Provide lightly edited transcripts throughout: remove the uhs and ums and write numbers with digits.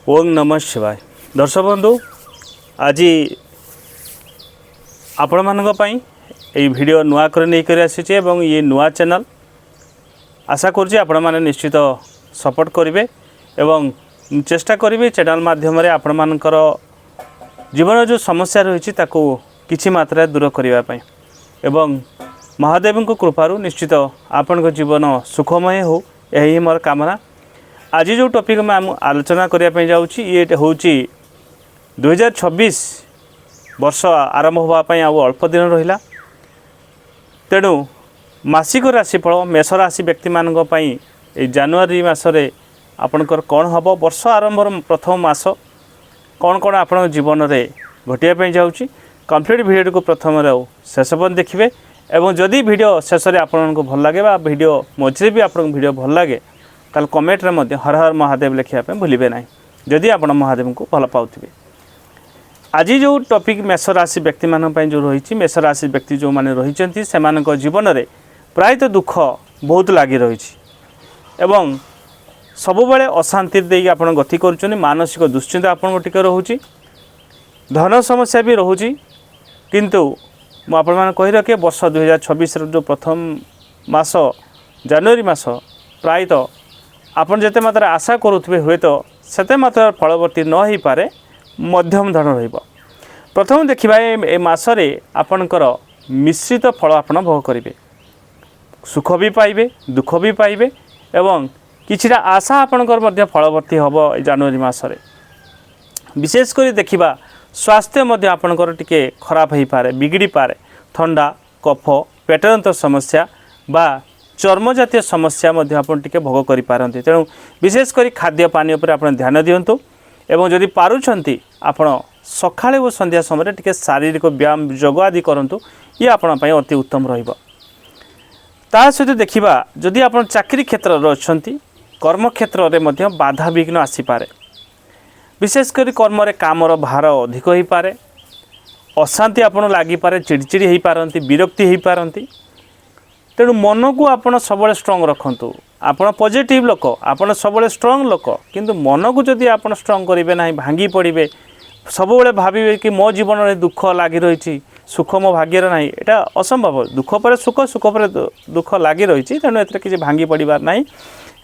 ओम नमः शिवाय। दर्शक बंधु आज आपण मानक पई ये वीडियो नुआ कर नहीं कर आसी एवं ये नुआ चैनल आशा करुँचे आपण माने निश्चित सपोर्ट करेंगे एवं चेष्टा करेंगे चैनल माध्यम आपण मानकर जीवन जो समस्या रही किछि मात्रा दूर करने एवं महादेव को कृपारू निश्चित आपण जीवन सुखमय हो यही मोर कामना। आज जो टॉपिक में आम आलोचना करने जाऊँगी ये हूँ 2026 वर्ष आरंभ होगापाई अल्प दिन रहा। तेणु मासिक राशिफल मेष राशि व्यक्ति मानी जानुआरी मसरे आपणकर कौन हम वर्ष आरंभ प्रथम मास कौन कौन आप जीवन में घटिया जाऊँगी कंप्लीट वीडियो को प्रथम शेष पर्यंत देखिए एवं जदि वीडियो शेष में आपको भल लगे वीडियो मझे भी आपको वीडियो भल लगे ताल कमेंट रे हर हर महादेव लिखापी भूलें ना जदि आप महादेव को भल पाउथिबे। आज जो टॉपिक मेष राशि व्यक्ति मानी जो रही मेष राशि व्यक्ति जो मैंने रही से जीवन में प्रायतः दुख बहुत लगी रही एवं सबुबले अशांति देकी आप गति कर मानसिक दुश्चिंता आपको टिके रोचे धन समस्या भी रोचे किंतु मुझे कही रखे वर्ष 2026 जो प्रथम मास जनवरी मास प्रायतः आपन जिते मात्रा आशा करुवे हुए तो सेते मात्रा फलवर्ती न हो पारे मध्यम धन रहिबो। प्रथम देखिबा ए मासरे आपनकर मिश्रित फल आपन भोग करिवे सुख भी पाइबे दुख भी पाइबे एवं किछिटा आशा आपनकर मध्य फलवर्ती हबो जनवरी मासरे। विशेषकर देखिबा स्वास्थ्य मध्य आपनकर टिके खराब हो पारे बिगड़ी पारे ठंडा कफ पेटजनित समस्या बा चर्म जातीय समस्या मध्य आपन टिके भोग करि पारंती। तेणु विशेषकर खाद्य पानी उपर आपन ध्यान दियंतु एवं जदि पारुछंती आपन सकाळे और संध्या समय टिके शारीरिक व्यायाम योग आदि करंतु ये आपन पई अति उत्तम रहिबो। ता सहित देखिबा जदि आपन चाकरी क्षेत्र रे अछंती कर्म क्षेत्र रे मध्य बाधा विघ्न आसी पारे विशेषकर कर्म रे कामर भार अधिक हो पारे अशांति आपन लागि पारे चिड़चिड़ी हो पारंती विरक्ति हो पारंती। तेणु मन को आपड़ सब स्ट्रंग रखु आपड़ पॉजिटिव लोक आपड़ सब स्ट्रंग लोक किंतु मन को जदि आप स्ट्रंग करेंगे ना भांगी पड़े सब भावे कि मो जीवन में दुख लगी रही सुख मो भाग्य ना यहाँ असंभव दुख पर सुख सुख पर दुख लगी रही तेणु ए किसी भांगी पड़ार ना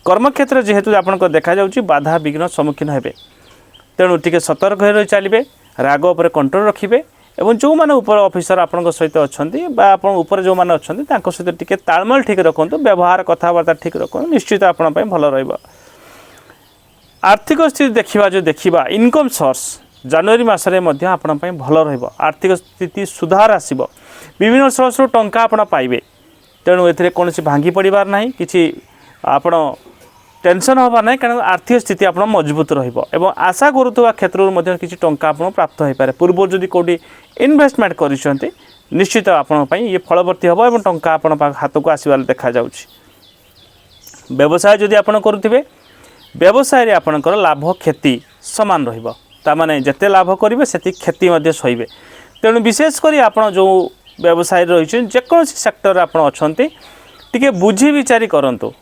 कर्मक्षेत्र जेहेतु आपको देखा जाऊँगी बाधा विघ्न सम्मुखीन हे तेणु टिके सतर्क हो रही चलिए राग उपर कंट्रोल रखिए एवं जो मैंने ऊपर ऑफिसर आपण सहित अच्छा ऊपर जो मैंने अच्छा सहित टिके तालमेल ठीक रखु व्यवहार कथबार्ता ठीक रखु निश्चित आपंपाई भल रहा। आर्थिक स्थिति देखा जो देखा इनकम सोर्स जनवरी मसरे आपंपाई भल रहा आर्थिक स्थिति सुधार आसब विभिन्न सोर्स टंका आप पाइबे तेणु ए कौन भांगी पड़ार ना कि आपण टेंशन हवा ना कारण आर्थिक स्थिति आप मजबूत रहा आशा करुवा क्षेत्र किसी टंका आप प्राप्त हो पाए पूर्व जदि कौटी इन्वेस्टमेंट कर निश्चित आपंपाई ये फलवर्ती हम और टंका आप हाथ को आसबार देखा जाऊँगी। व्यवसाय जदि आप करुवे व्यवसाय आपणकर लाभ क्षति सामान रमाने जिते लाभ करेंगे से क्षति सहे तेणु विशेषकर आप जो व्यवसाय रही जेकोसी सेक्टर आप अच्छा टे बुझी विचारी करूँ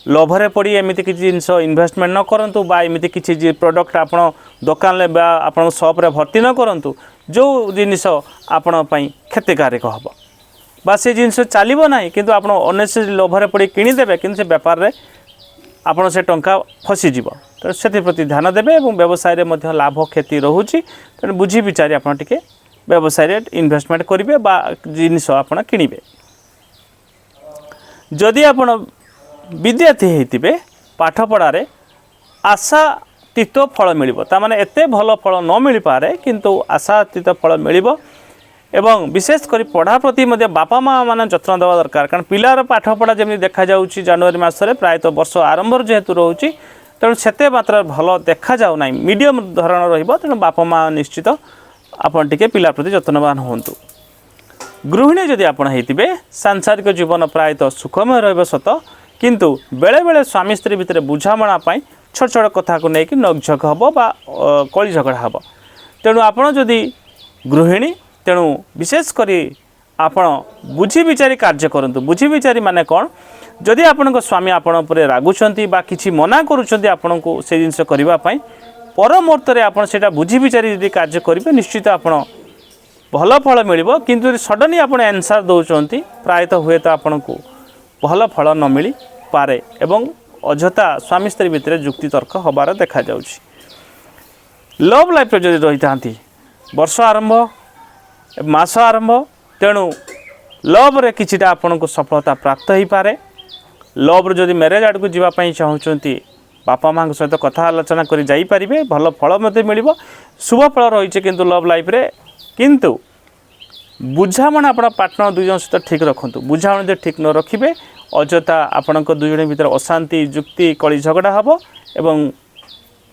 लोभरे पड़ी एमती किसी जिनस इन्वेस्टमेंट न करूँ एमती किसी प्रोडक्ट आप दुकान आप सप्रे भर्ती न करूँ जो जिनस आपणपाई क्षतिकारक हम बा से जिनस चलो ना किंतु आप अनेसेसरी लोभरे पड़ी किणीदे कि से बेपार में आपड़ से टंका फसीज तेणु से प्रति ध्यान देवे और व्यवसाय में लाभ क्षति रोचे तेणु बुझी विचारी आप व्यवसाय इन्वेस्टमेंट करेंगे जिनस आप किणवे। जदि आप विद्यार्थी होते पाठपढ़ारे आशातीत फल मिल ताने एत भल फल न मिल पारे किंतु आशातीत फल मिल एवं विशेषकर पढ़ा प्रति बापा माँ मैंने जत्न देवा दरकार कारण पिलार पाठपढ़ा जमी देखा जाऊँगी जनवरी मसरे प्रायतः वर्ष आरंभ जेहेतु रोचे तेणु से मात्रा भल देखा जाऊ ना मीडियम धरण रेणु बापा माँ निश्चित आपन टिके पिला प्रति जत्नवान हूँ। गृहिणी जदि आप सांसारिक जीवन प्रायतः सुखमय रहा सत किंतु बेले बेले स्वामी स्त्री भितर बुझामणा छोट छोट कथा को लेकिन नोकझोक हम कली झगड़ा हम तेणु आपड़ जदि गृहिणी तेणु विशेषकर आपण बुझी विचारी कार्य करंतु। बुझी विचारी माने कौन जदि आपण स्वामी आपण पर रागुंट बा किसी मना करुँच आपण को से जिनस करने पर मुहूर्त आपड़ से बुझी विचारी यदि कार्य करेंगे निश्चित आपड़ भल फल मिल कि सडनली आप आंसर दौरान प्रायतः हुए तो आपन को भल फल न मिल पारे एवं अजथा स्वामी स्त्री भितर जुक्ति तर्क हबार देखा जाउछि। लव लाइफ जदि रही था वर्ष आरंभ मास आरंभ तेणु लव रे किछिटा आपन को सफलता प्राप्त हो पारे। लव जदि मैरेज आड़ को जीवाई चाहूँगी बापा माँ सहित कथा आलोचना कर जाइपारे भल फल मिल शुभ फल रही है किंतु लव लाइफ रे किंतु बुझामणा आप पार्टनर दुई जन सहित ठीक रखु बुझामणा जो ठीक न रखिए अजथा आपण दुई जन भीतर अशांति जुक्ति कली झगड़ा हम एवं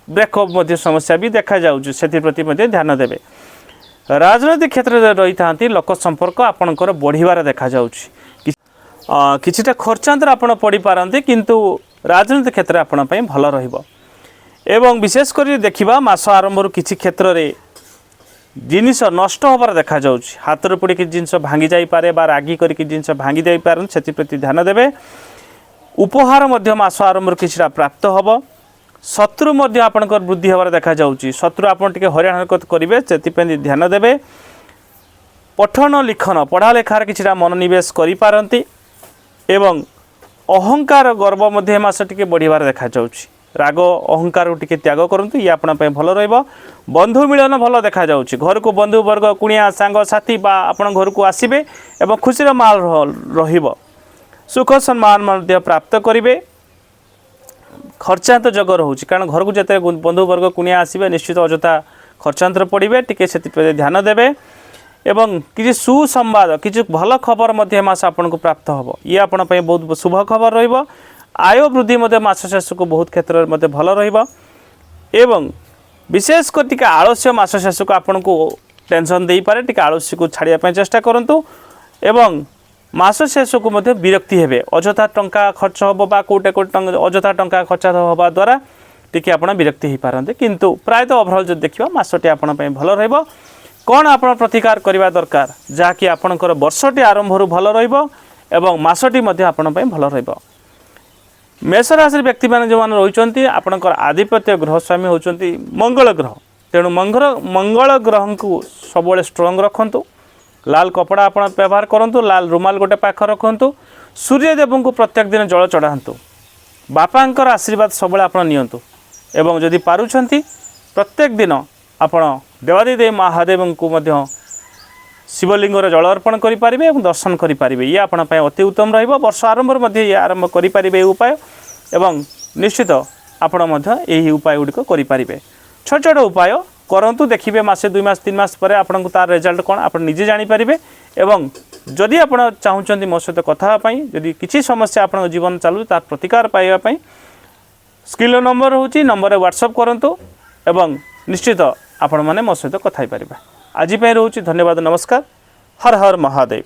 ब्रेकअप समस्या भी देखा जाऊँ से ध्यान देवे। राजनैतिक क्षेत्र में रही था लोक संपर्क आपणकर बढ़िबार देखा जाऊँगी किछिटा खर्चांतर आप पड़ी पारती किंतु राजनैतिक क्षेत्र में आपण भल रहिबो एवं विशेषकर देखा मास आरंभ किसी क्षेत्र में जिनिस नष्ट होबार देखा जाउछि हाथ पड़ी कि जिनस भांगी जाई पारे बा रागी करके जिनस भांगी जाई पारन सेति प्रति ध्यान देवे। उपहार मध्य मास आरंभ किछिटा प्राप्त हब शत्रु मध्य आपनकर वृद्धि होबार देखा जाउछि शत्रु आपन टिके हरियाण हरकत करिवे सेति प्रति ध्यान देवे। पठन लिखन पढ़ा लेखार किछिटा मनोनिवेश करि पारंती एवं अहंकार गर्व मध्य मास टिके बढ़िबार देखा जाउछि राग अहंकार टिके त्याग करंतु ये आपना पे भल रहइबो। बंधु मिलन भल देखा जाउछि घर को बंधु वर्ग कुणिया सांग साथी बा आपन घर को आसीबे एवं खुशीर माल रहिबो सुख सम्मान मध्य प्राप्त करिवे। खर्चांत जग रहउछि कारण घर को जते बंधु वर्ग कुणिया आसीबे निश्चित अजता खर्चांतर पड़िबे टिके सेति पे ध्यान देबे एवं किसी सुसंवाद किसी भल खबर मध्य मास आपन को प्राप्त हबो ये आपन पे बहुत शुभ खबर रहिबो। आय वृद्धि मध्य मास शेष को बहुत क्षेत्र में भल रहिबो एवं विशेषकर टिके आलस्य मास शेष को आपन को टेंशन दे पारे टिके आलस्य को छाड़िया पे चेष्टा करंतु एवं मास शेष को मध्य विरक्ति हेबे अजथा टंका खर्च होबो बा कोटे कोटे अजथा टंका खर्च होबा द्वारा टिके आपन विरक्ति हो पारंते किंतु प्रायतः ओवरऑल जो देखिबा मासटी आपन पे भल रहिबो। कौन आपन प्रतिकार करबा दरकार जहाँकि आपनकर वर्षटी आरंभ रु भल रहिबो एवं मासटी मध्य आपन पे भल रहिबो। मेष राशि व्यक्ति मैंने जो मैंने रही आपणकर आधिपत्य ग्रह स्वामी होती मंगल ग्रह तेणु मंगल ग्रह को सब स्ट्रंग रखु लाल कपड़ा आप व्यवहार करूँ लाल रुमाल गोटे पाख रखु सूर्यदेव को प्रत्येक दिन जल चढ़ातु बापांकर आशीर्वाद सब आप नियंतु एवं जदि पारुछंती प्रत्येक दिन आपण देवादिदेव महादेव को मध्य शिवलिंगर जल अर्पण करें दर्शन करें ये आपण अति उत्तम रहिबो। वर्ष आरंभ ये आरंभ करें उपाय एवं निश्चित आपण यही उपाय गुड़िक करें छोट छोट उपाय करंतु देखिए मासे 2 मास 3 मास पर आपन को तार रिजल्ट कौन आप निजे जानीपारे एवं जदि आप चाहूँगी मो सहित कथा जदि किसी समस्या आप जीवन चालू तार प्रतिकार पाइबापी स्क्रीन नंबर होची नंबर व्हाट्सएप करंतु एवं निश्चित आपण मैंने मो सहित कथा पारे। आज रोचे धन्यवाद नमस्कार। हर हर महादेव।